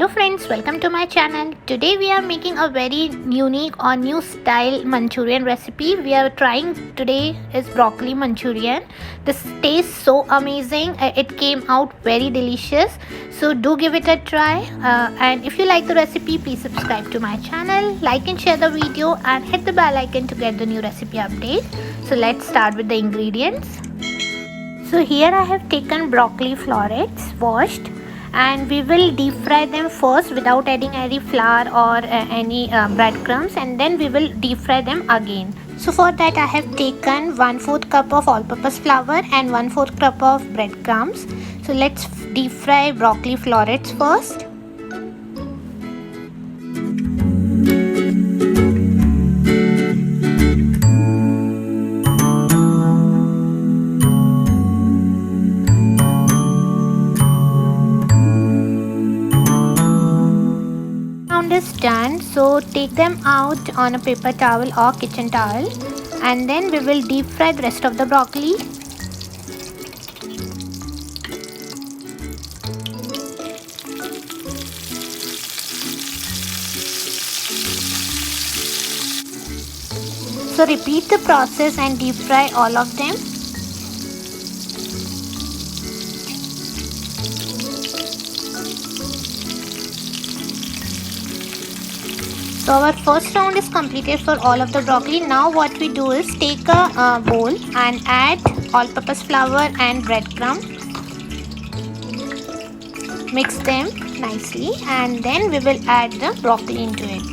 Hello friends, welcome to my channel. Today we are making a very unique or new style Manchurian recipe. We are trying today is broccoli Manchurian. This tastes so amazing. It came out very delicious. So do give it a try. And if you like the recipe, please subscribe to my channel, like and share the video and hit the bell icon to get the new recipe update. So let's start with the ingredients. So here I have taken broccoli florets washed, and we will deep fry them first without adding any flour or any breadcrumbs, and then we will deep fry them again. So for that I have taken 1/4 cup of all-purpose flour and 1/4 cup of breadcrumbs. So let's deep fry broccoli florets first. Is done, so take them out on a paper towel or kitchen towel, and then we will deep fry the rest of the broccoli. So repeat the process and deep fry all of them. So our first round is completed for all of the broccoli. Now what we do is take a bowl and add all-purpose flour and breadcrumb. Mix them nicely, and then we will add the broccoli into it.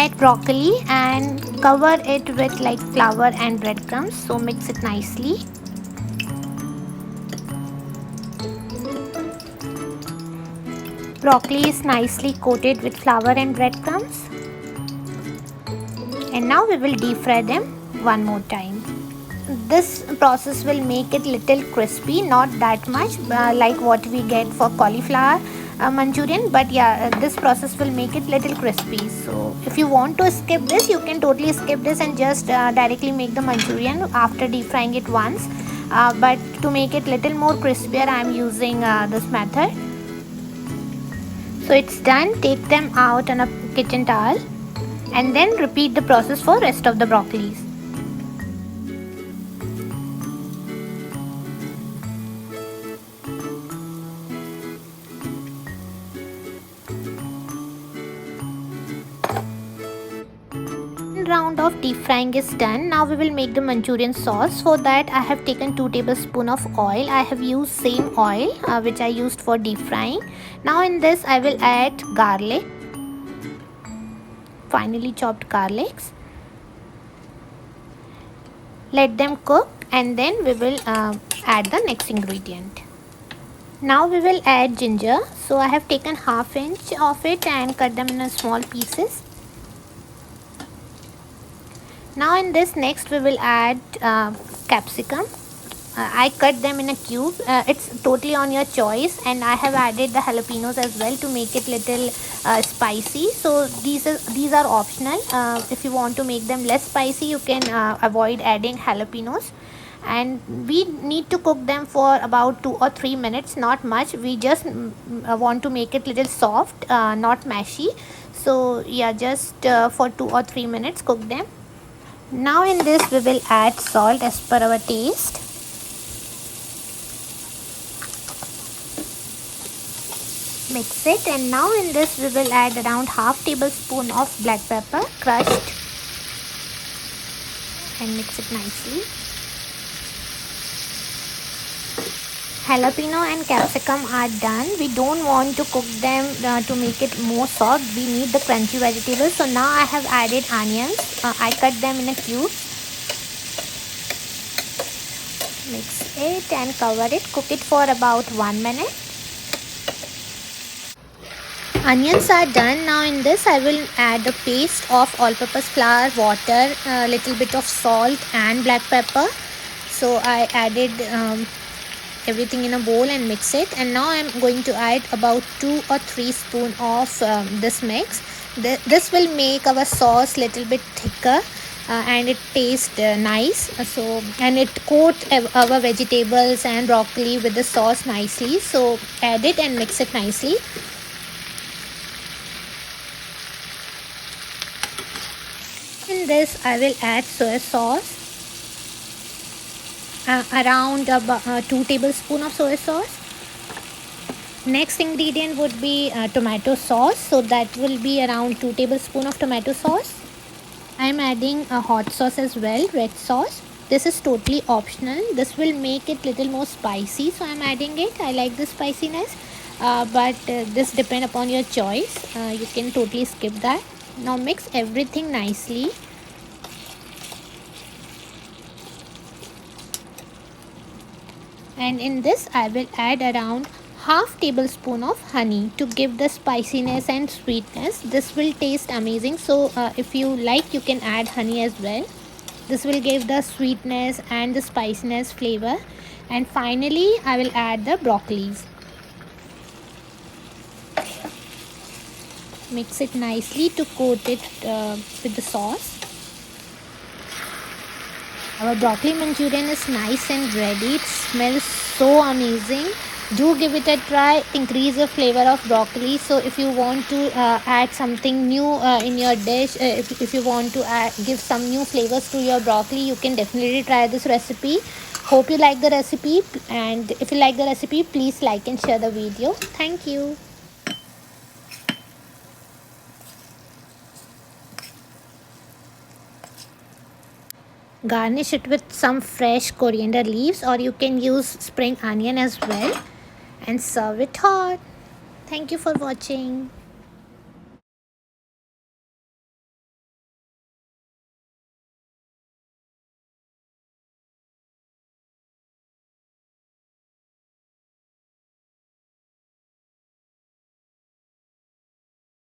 Add broccoli and cover it with like flour and breadcrumbs. So mix it nicely. Broccoli is nicely coated with flour and breadcrumbs, and now we will deep fry them one more time. This process will make it little crispy, not that much like what we get for cauliflower Manchurian, but yeah, this process will make it little crispy. So if you want to skip this, you can totally skip this and just directly make the Manchurian after deep frying it once, but to make it little more crispier I am using this method. So it's done. Take them out on a kitchen towel and then repeat the process for rest of the broccolis. Round of deep frying is done. Now we will make the Manchurian sauce. For that I have taken 2 tablespoons of oil. I have used same oil which I used for deep frying. Now in this I will add garlic, finely chopped garlics. Let them cook, and then we will add the next ingredient. Now we will add ginger. So I have taken 1/2 inch of it and cut them in small pieces. Now in this next we will add capsicum. I cut them in a cube. It's totally on your choice, and I have added the jalapenos as well to make it little spicy. So these are optional. If you want to make them less spicy, you can avoid adding jalapenos. And we need to cook them for about 2 or 3 minutes, not much. We just want to make it little soft, not mashy. So yeah, just for 2 or 3 minutes cook them. Now in this we will add salt as per our taste. Mix it, and now in this we will add around 1/2 tablespoon of black pepper crushed and mix it nicely. Jalapeno and capsicum are done. We don't want to cook them to make it more soft. We need the crunchy vegetables. So now I have added onions. I cut them in a cube. Mix it and cover it. Cook it for about 1 minute. Onions are done. Now in this I will add the paste of all-purpose flour, water, a little bit of salt and black pepper. So I added everything in a bowl and mix it, and now I am going to add about 2 or 3 spoons of this mix. This will make our sauce little bit thicker, and it tastes nice. And it coats our vegetables and broccoli with the sauce nicely. So add it and mix it nicely. In this I will add soy sauce, around 2 tablespoons of soy sauce. Next ingredient would be tomato sauce, so that will be around 2 tablespoons of tomato sauce. I am adding a hot sauce as well, red sauce. This is totally optional. This will make it little more spicy, so I am adding it. I like the spiciness, but this depend upon your choice. You can totally skip that. Now mix everything nicely. And in this I will add around half tablespoon of honey to give the spiciness and sweetness. This will taste amazing, so if you like, you can add honey as well. This will give the sweetness and the spiciness flavor. And finally I will add the broccolis. Mix it nicely to coat it with the sauce. Our broccoli manchurian is nice and ready. It smells so amazing. Do give it a try. Increase the flavor of broccoli. So if you want to add something new in your dish, if you want to give some new flavors to your broccoli, you can definitely try this recipe. Hope you like the recipe, and if you like the recipe, please like and share the video. Thank you. Garnish it with some fresh coriander leaves, or you can use spring onion as well, and serve it hot. Thank you for watching.